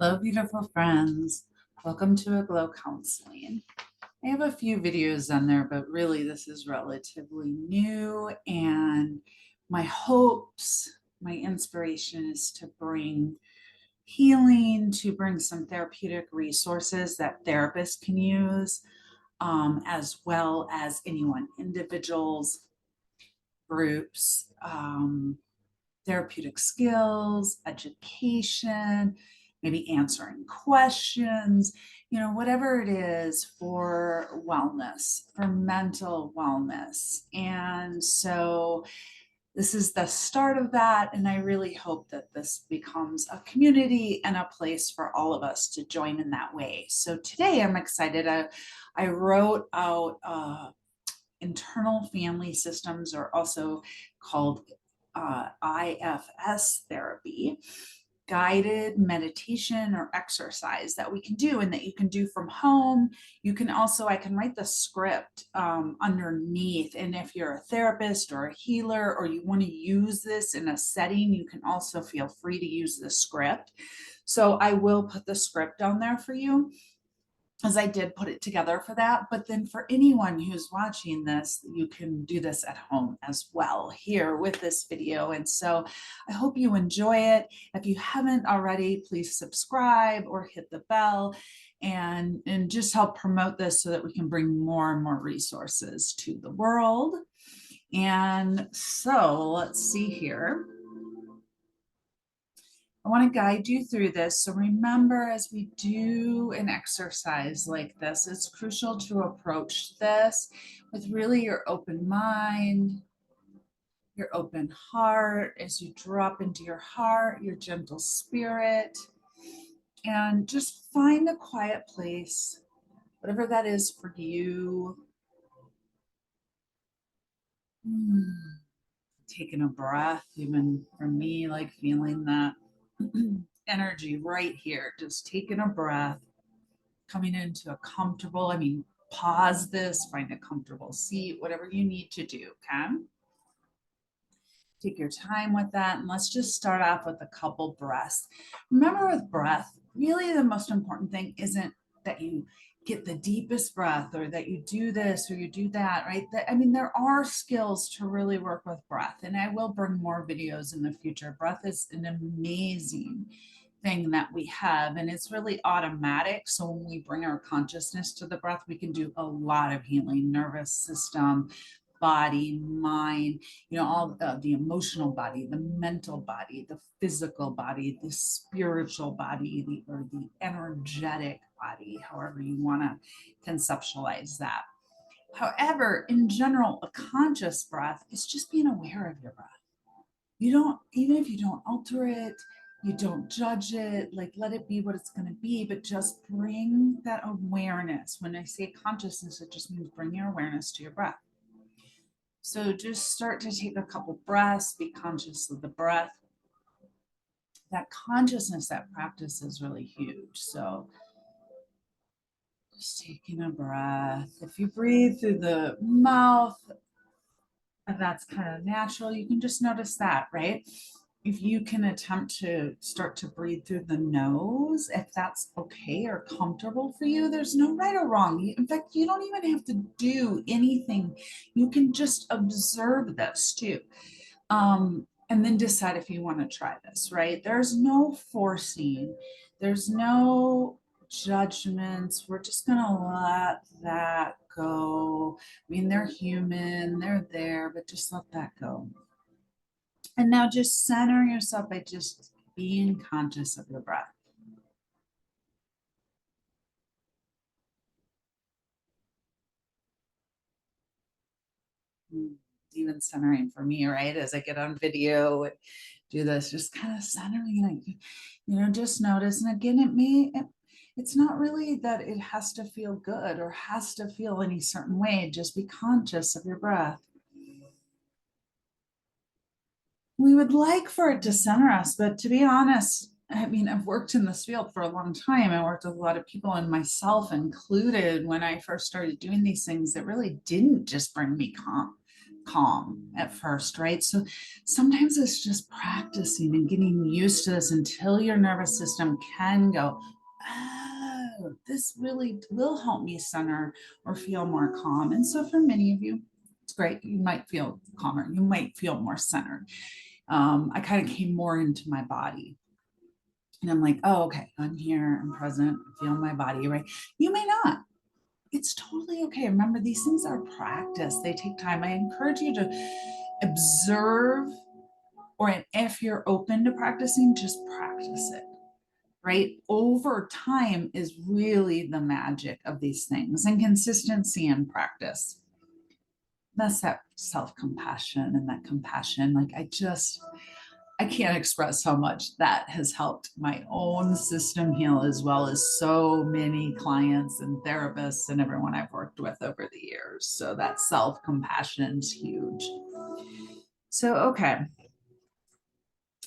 Hello, beautiful friends. Welcome to Aglow Counseling. I have a few videos on there, but really this is relatively new. And my hopes, my inspiration is to bring healing, to bring some therapeutic resources that therapists can use, as well as anyone, individuals, groups, therapeutic skills, education, maybe answering questions, whatever it is for wellness, for mental wellness. And so this is the start of that. And I really hope that this becomes a community and a place for all of us to join in that way. So today I'm excited. I wrote out internal family systems, are also called IFS therapy, guided meditation or exercise that we can do and that you can do from home. You can also, I can write the script underneath. And if you're a therapist or a healer, or you want to use this in a setting, you can also feel free to use the script. So I will put the script down there for you, as I did put it together for that. But then for anyone who's watching this, you can do this at home as well here with this video. And so I hope you enjoy it. If you haven't already, please subscribe or hit the bell and just help promote this so that we can bring more and more resources to the world. And so let's see here. I want to guide you through this. So remember, as we do an exercise like this, it's crucial to approach this with really your open mind, your open heart, as you drop into your heart, your gentle spirit, and just find a quiet place, whatever that is for you. Taking a breath, even for me, like feeling that energy right here, just taking a breath, coming into a comfortable, pause this, find a comfortable seat, whatever you need to do, okay? Take your time with that. And let's just start off with a couple breaths. Remember, with breath, really the most important thing isn't that you get the deepest breath or that you do this or you do that, right? There are skills to really work with breath, and I will bring more videos in the future. Breath is an amazing thing that we have, and it's really automatic. So when we bring our consciousness to the breath, we can do a lot of healing. Nervous system, body, mind, all the emotional body, the mental body, the physical body, the spiritual body, or the energetic body, however you want to conceptualize that. However, in general, a conscious breath is just being aware of your breath. You don't, even if you don't alter it, you don't judge it, like let it be what it's going to be, but just bring that awareness. When I say consciousness, it just means bring your awareness to your breath. So just start to take a couple breaths, be conscious of the breath. That consciousness, that practice is really huge. So just taking a breath. If you breathe through the mouth, and that's kind of natural, you can just notice that, right? If you can attempt to start to breathe through the nose, if that's okay or comfortable for you, there's no right or wrong. In fact, you don't even have to do anything. You can just observe this too. And then decide if you want to try this, right? There's no forcing, there's no judgments. We're just going to let that go. They're human, they're there, but just let that go. And now just center yourself by just being conscious of your breath. Even centering for me, right? As I get on video and do this, just kind of centering, just notice. And again, it's not really that it has to feel good or has to feel any certain way. Just be conscious of your breath. We would like for it to center us, but to be honest, I've worked in this field for a long time. I worked with a lot of people, and myself included, when I first started doing these things, that really didn't just bring me calm at first, right? So sometimes it's just practicing and getting used to this until your nervous system can go, oh, this really will help me center or feel more calm. And so for many of you, it's great. You might feel calmer. You might feel more centered. I kind of came more into my body. And I'm like, oh, okay, I'm here, I'm present, I feel my body, right? You may not. It's totally okay. Remember, these things are practice. They take time. I encourage you to observe, or if you're open to practicing, just practice it, right? Over time is really the magic of these things, and consistency and practice. That's that self-compassion and that compassion. Like I can't express how much that has helped my own system heal, as well as so many clients and therapists and everyone I've worked with over the years. So that self-compassion is huge. So, okay,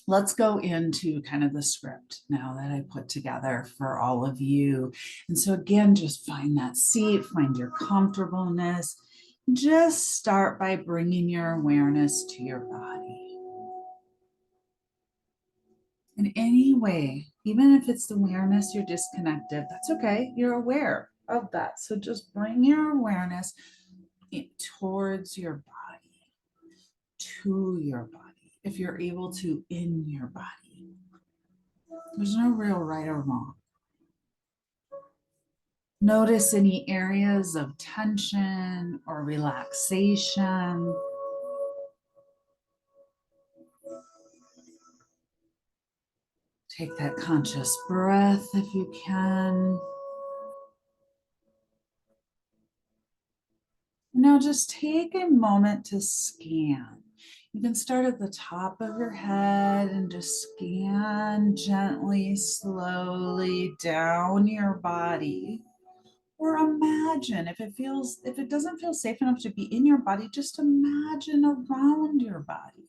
let's go into kind of the script now that I put together for all of you. And so again, just find that seat, find your comfortableness. Just start by bringing your awareness to your body. In any way, even if it's the awareness you're disconnected, that's okay. You're aware of that. So just bring your awareness towards your body, to your body, if you're able to, in your body. There's no real right or wrong. Notice any areas of tension or relaxation. Take that conscious breath if you can. Now just take a moment to scan. You can start at the top of your head and just scan gently, slowly down your body. Or imagine if it doesn't feel safe enough to be in your body, just imagine around your body.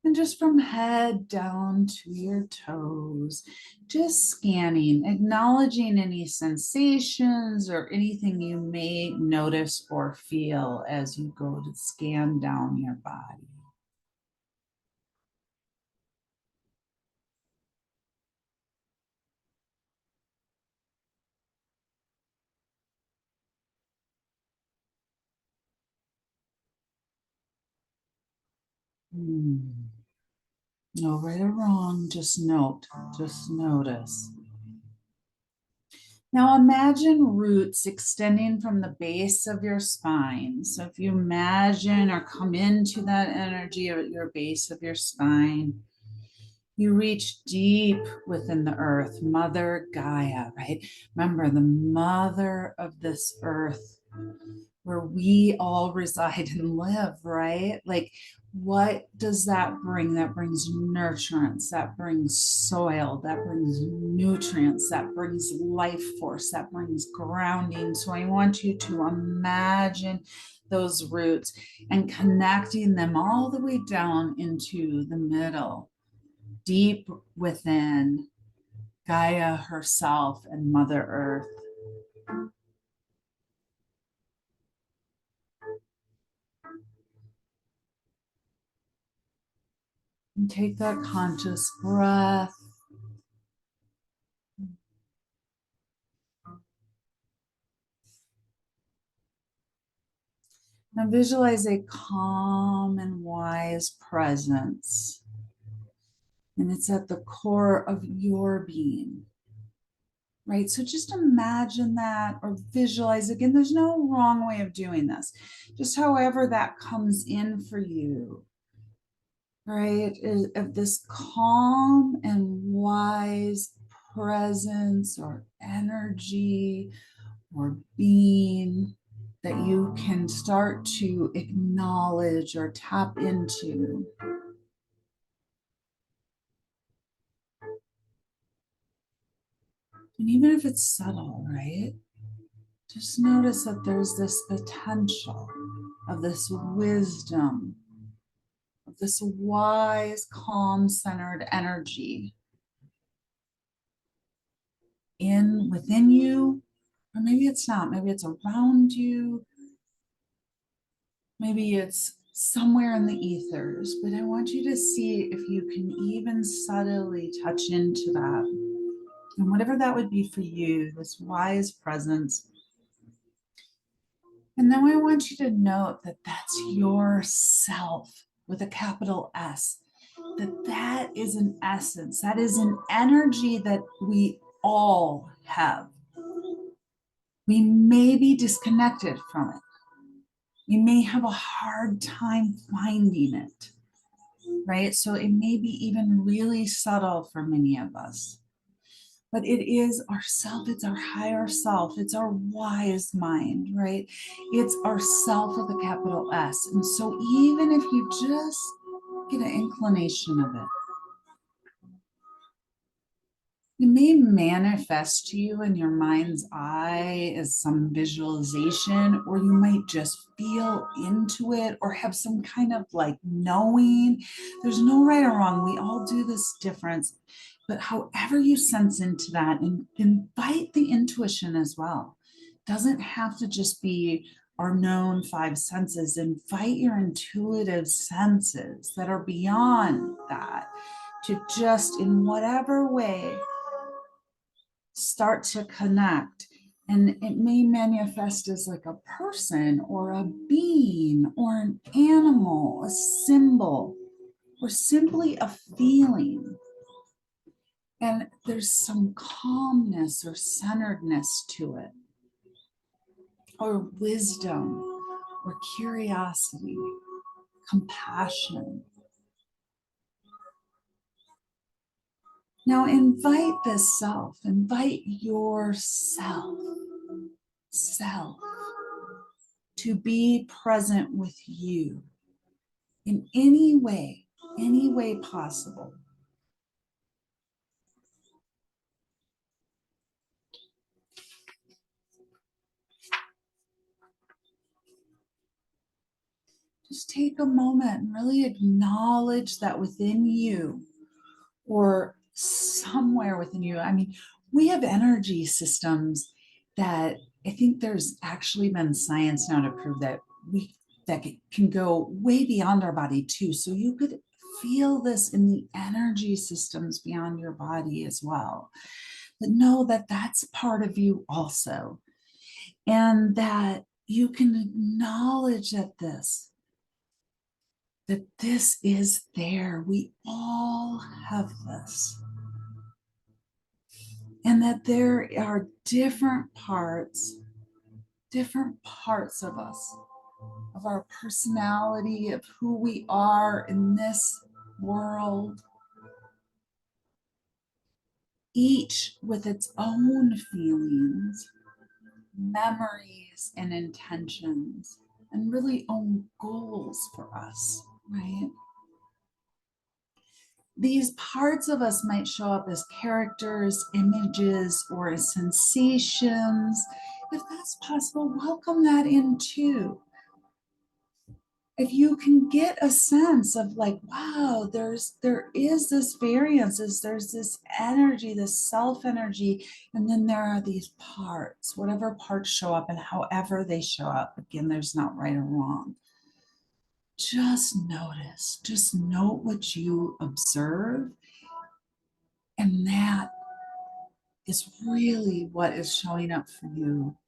And just from head down to your toes, just scanning, acknowledging any sensations or anything you may notice or feel as you go to scan down your body. No right or wrong, just note, just notice. Now imagine roots extending from the base of your spine. So if you imagine or come into that energy at your base of your spine, you reach deep within the earth, Mother Gaia, right? Remember, the mother of this earth where we all reside and live, right? Like, what does that bring? That brings nurturance, that brings soil, that brings nutrients, that brings life force, that brings grounding. So I want you to imagine those roots and connecting them all the way down into the middle, deep within Gaia herself and Mother Earth. And take that conscious breath. Now visualize a calm and wise presence. And it's at the core of your being. Right? So just imagine that or visualize. Again, there's no wrong way of doing this. Just however that comes in for you. Right? Of this calm and wise presence or energy or being that you can start to acknowledge or tap into. And even if it's subtle, right? Just notice that there's this potential of this wisdom, of this wise, calm, centered energy within you, or maybe it's not, maybe it's around you. Maybe it's somewhere in the ethers, but I want you to see if you can even subtly touch into that. And whatever that would be for you, this wise presence. And then I want you to note that that's your self with a capital S, that is an essence, that is an energy that we all have. We may be disconnected from it. You may have a hard time finding it, right? So it may be even really subtle for many of us. But it is our self, it's our higher self, it's our wise mind, right? It's our self with a capital S. And so even if you just get an inclination of it, it may manifest to you in your mind's eye as some visualization, or you might just feel into it or have some kind of like knowing. There's no right or wrong. We all do this difference. But however you sense into that, and invite the intuition as well. Doesn't have to just be our known five senses. Invite your intuitive senses that are beyond that to just in whatever way start to connect. And it may manifest as like a person or a being or an animal, a symbol, or simply a feeling. And there's some calmness or centeredness to it, or wisdom, or curiosity, compassion. Now invite this self, invite yourself, self, to be present with you in any way possible. Just take a moment and really acknowledge that within you, or somewhere within you. I mean, we have energy systems that I think there's actually been science now to prove that can go way beyond our body too. So you could feel this in the energy systems beyond your body as well. But know that that's part of you also. And that you can acknowledge that this is there. We all have this. And that there are different parts of us, of our personality, of who we are in this world, each with its own feelings, memories, and intentions, and really own goals for us, right? These parts of us might show up as characters, images, or as sensations. If that's possible, welcome that in too. If you can get a sense of like, wow, there is this variance, there's this energy, this self energy, and then there are these parts, whatever parts show up and however they show up. Again, there's not right or wrong. Just notice, just note what you observe. And that is really what is showing up for you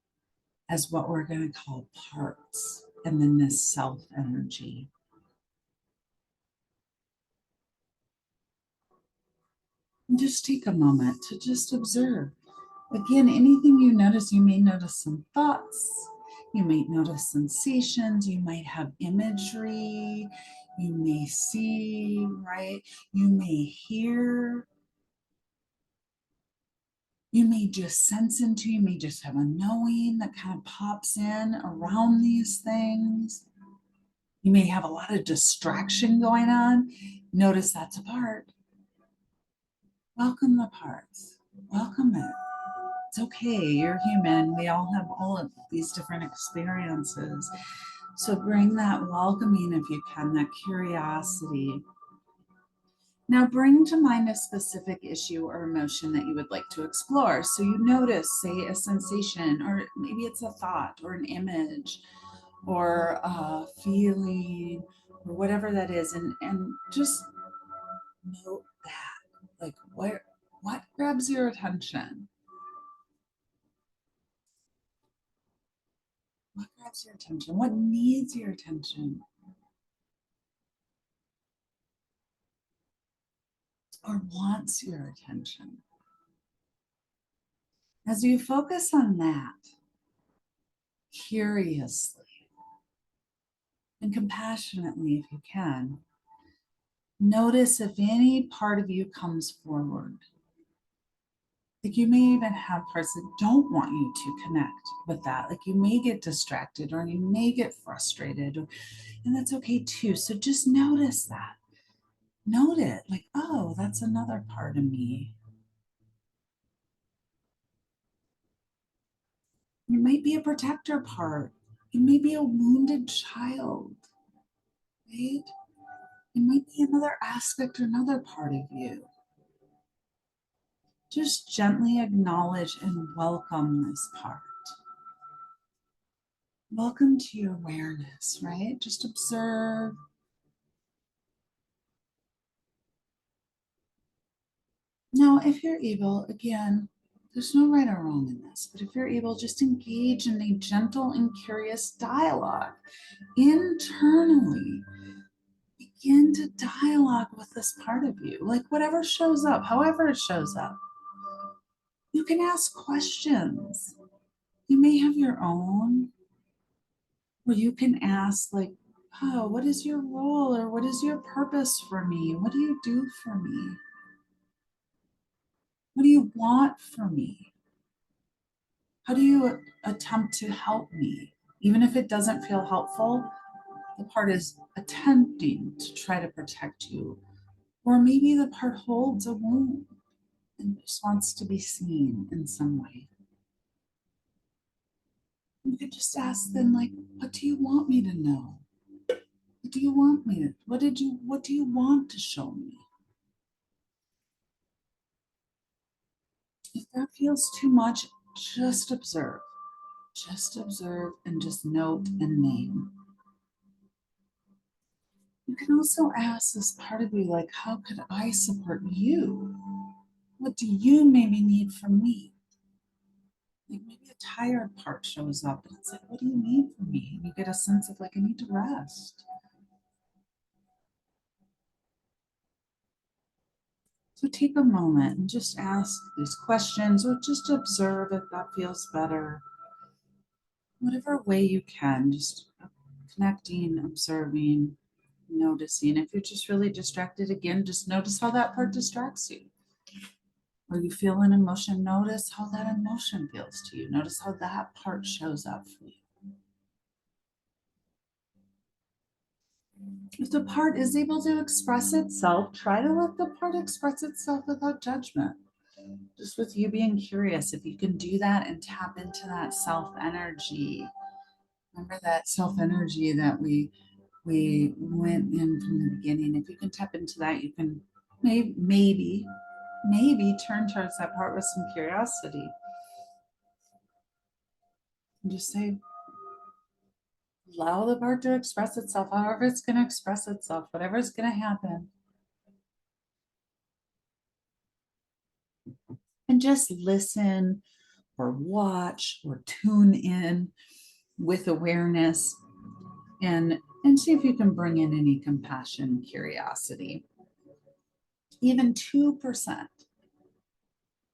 as what we're going to call parts, and then this self energy. And just take a moment to just observe. Again, anything you notice, you may notice some thoughts, you might notice sensations, you might have imagery, you may see, right? You may hear. You may just sense into, you may just have a knowing that kind of pops in around these things. You may have a lot of distraction going on. Notice that's a part. Welcome the parts. Welcome it. It's okay. You're human. We all have all of these different experiences. So bring that welcoming if you can, that curiosity. Now bring to mind a specific issue or emotion that you would like to explore. So you notice, say, a sensation, or maybe it's a thought or an image or feeling or whatever that is, and just note that, like, what grabs your attention? What grabs your attention? What needs your attention or wants your attention? As you focus on that curiously and compassionately, if you can, notice if any part of you comes forward. Like, you may even have parts that don't want you to connect with that. Like, you may get distracted or you may get frustrated, and that's okay too. So just notice that. Note it, like, oh, that's another part of me. You might be a protector part. You may be a wounded child, right? It might be another aspect or another part of you. Just gently acknowledge and welcome this part. Welcome to your awareness, right? Just observe. Now, if you're able, again, there's no right or wrong in this, but if you're able, just engage in a gentle and curious dialogue internally. Begin to dialogue with this part of you, like whatever shows up, however it shows up. You can ask questions. You may have your own, or you can ask, like, oh, what is your role, or what is your purpose for me? What do you do for me? What do you want from me? How do you attempt to help me? Even if it doesn't feel helpful, the part is attempting to try to protect you. Or maybe the part holds a wound and just wants to be seen in some way. You could just ask them, like, what do you want me to know? What do you want me to, what do you want to show me? If that feels too much, just observe. Just observe and just note and name. You can also ask this part of you, like, how could I support you? What do you maybe need from me? Like, maybe a tired part shows up and it's like, what do you need from me? And you get a sense of, like, I need to rest. So take a moment and just ask these questions or just observe if that feels better. Whatever way you can, just connecting, observing, noticing. If you're just really distracted, again, just notice how that part distracts you. Or you feel an emotion, notice how that emotion feels to you. Notice how that part shows up for you. If the part is able to express itself, try to let the part express itself without judgment. Just with you being curious, if you can do that and tap into that self energy. Remember that self energy that we went in from the beginning. If you can tap into that, you can maybe turn towards that part with some curiosity. And just say, allow the part to express itself, however it's going to express itself, whatever is going to happen. And just listen or watch or tune in with awareness and see if you can bring in any compassion and curiosity. Even 2%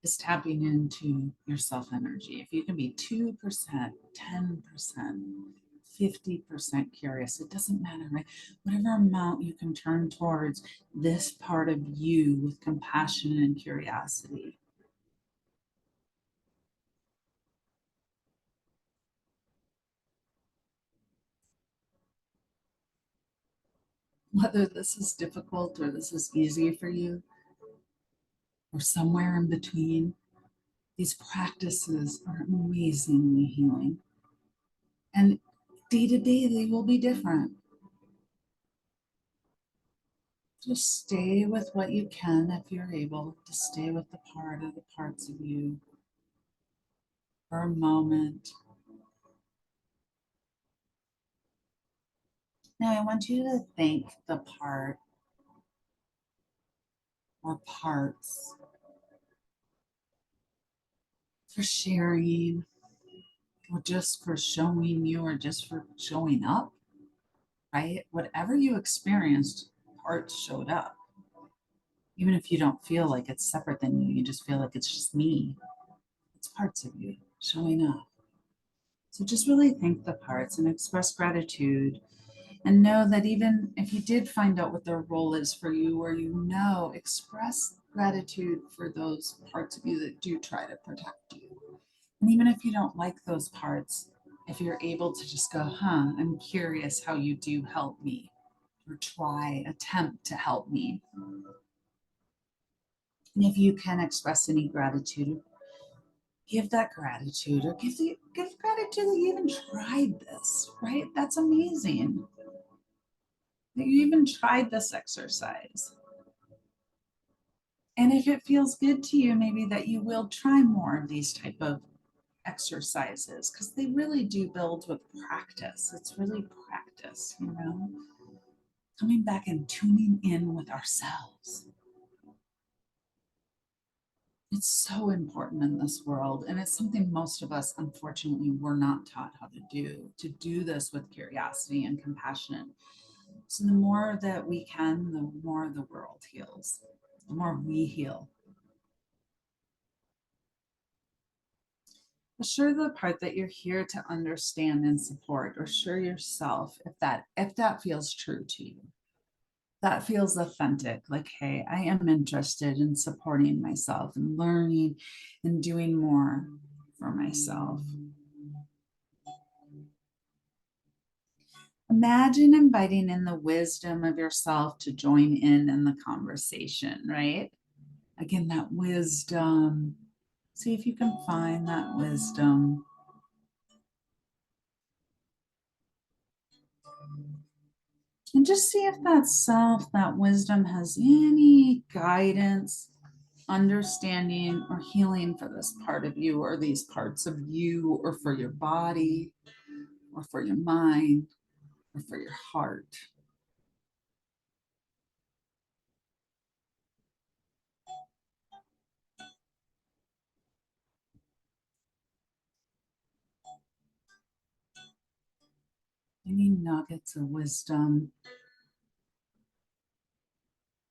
is tapping into your self energy. If you can be 2%, 10%, 50% curious, it doesn't matter, right? Whatever amount you can turn towards this part of you with compassion and curiosity. Whether this is difficult or this is easy for you, or somewhere in between, these practices are amazingly healing. And day to day, they will be different. Just stay with what you can if you're able to stay with the part or the parts of you for a moment. Now I want you to thank the part or parts for sharing, or just for showing you, or just for showing up, right? Whatever you experienced, parts showed up. Even if you don't feel like it's separate than you, you just feel like it's just me. It's parts of you showing up. So just really thank the parts and express gratitude, and know that even if you did find out what their role is for you, or express gratitude for those parts of you that do try to protect you. And even if you don't like those parts, if you're able to just go, I'm curious how you do help me, or attempt to help me. And if you can express any gratitude, give that gratitude, or give gratitude that you even tried this, right? That's amazing that you even tried this exercise. And if it feels good to you, maybe that you will try more of these type of exercises, because they really do build with practice. It's really practice, coming back and tuning in with ourselves. It's so important in this world, and it's something most of us, unfortunately, were not taught how to do this with curiosity and compassion. So the more that we can, the more the world heals, the more we heal. Assure the part that you're here to understand and support, or assure yourself if that feels true to you. That feels authentic, like, hey, I am interested in supporting myself and learning and doing more for myself. Imagine inviting in the wisdom of yourself to join in the conversation, right? Again, that wisdom. See if you can find that wisdom. And just see if that self, that wisdom, has any guidance, understanding, or healing for this part of you, or these parts of you, or for your body, or for your mind, or for your heart. Any nuggets of wisdom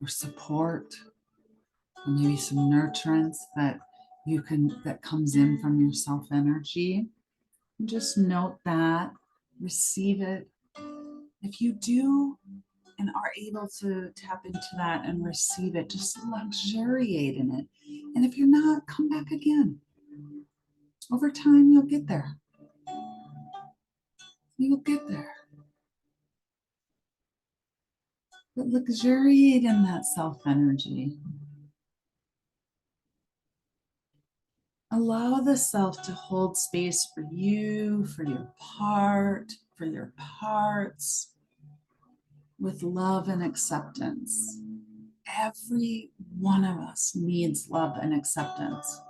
or support, or maybe some nurturance that comes in from your self energy. And just note that, receive it. If you do and are able to tap into that and receive it, just luxuriate in it. And if you're not, come back again. Over time, you'll get there. You'll get there. But luxuriate in that self energy. Allow the self to hold space for you, for your part, for your parts, with love and acceptance. Every one of us needs love and acceptance.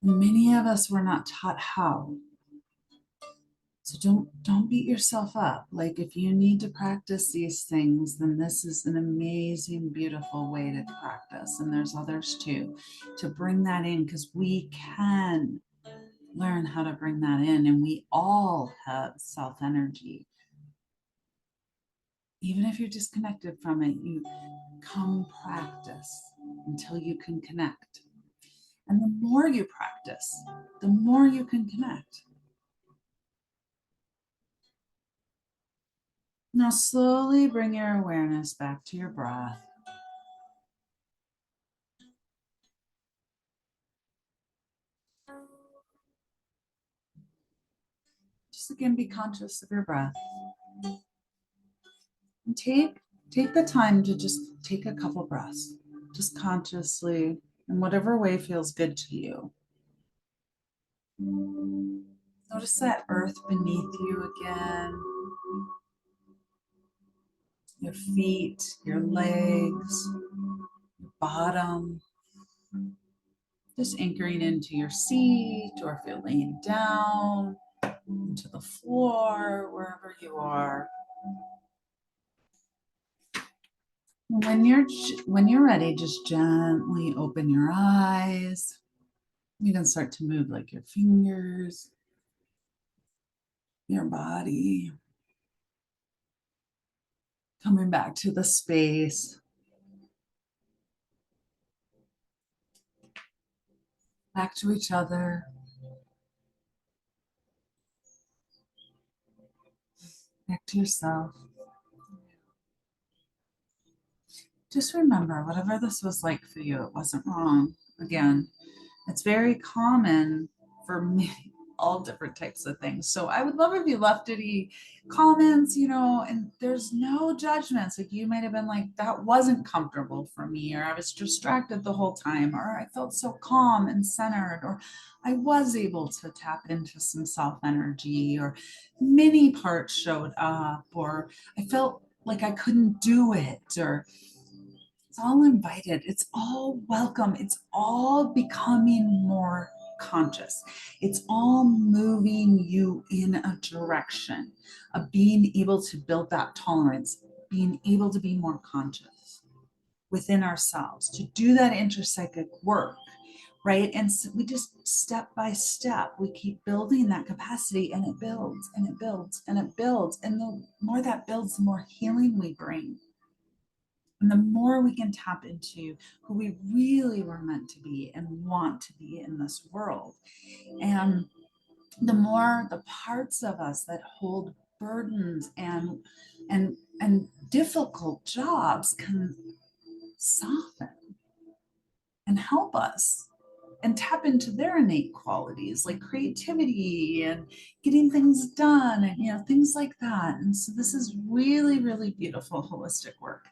Many of us were not taught how. So don't beat yourself up. Like, if you need to practice these things, then this is an amazing, beautiful way to practice. And there's others too, to bring that in, because we can learn how to bring that in. And we all have self energy. Even if you're disconnected from it, you come practice until you can connect. And the more you practice, the more you can connect. Now slowly bring your awareness back to your breath. Just again, be conscious of your breath. And take the time to just take a couple breaths, just consciously, in whatever way feels good to you. Notice that earth beneath you again, your feet, your legs, your bottom. Just anchoring into your seat, or if you're laying down, into the floor, wherever you are. When you're ready, just gently open your eyes. You can start to move like your fingers, your body, coming back to the space, back to each other, back to yourself. Just remember, whatever this was like for you, it wasn't wrong. Again, it's very common for me, all different types of things. So I would love if you left any comments, and there's no judgments. Like you might have been like, that wasn't comfortable for me, or I was distracted the whole time, or I felt so calm and centered, or I was able to tap into some self energy, or many parts showed up, or I felt like I couldn't do it, or it's all invited. It's all welcome. It's all becoming more conscious. It's all moving you in a direction of being able to build that tolerance, being able to be more conscious within ourselves, to do that interpsychic work, right? And so we just step by step, we keep building that capacity, and it builds and it builds and it builds. And the more that builds, the more healing we bring. And the more we can tap into who we really were meant to be and want to be in this world. And the more the parts of us that hold burdens and difficult jobs can soften and help us and tap into their innate qualities like creativity and getting things done and things like that. And so this is really, really beautiful holistic work.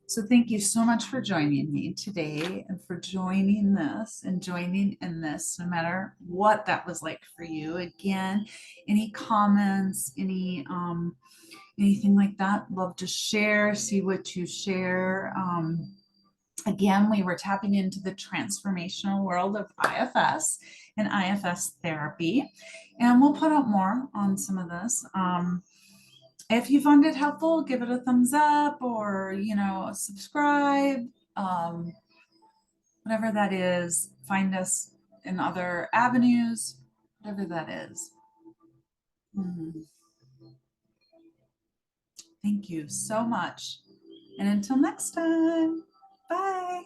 So thank you so much for joining me today and for joining this and joining in this, no matter what that was like for you. Again, any comments, anything like that, love to share, see what you share. Again, we were tapping into the transformational world of IFS and IFS therapy, and we'll put out more on some of this. If you found it helpful, give it a thumbs up or, subscribe, whatever that is. Find us in other avenues, whatever that is. Thank you so much. And until next time, bye.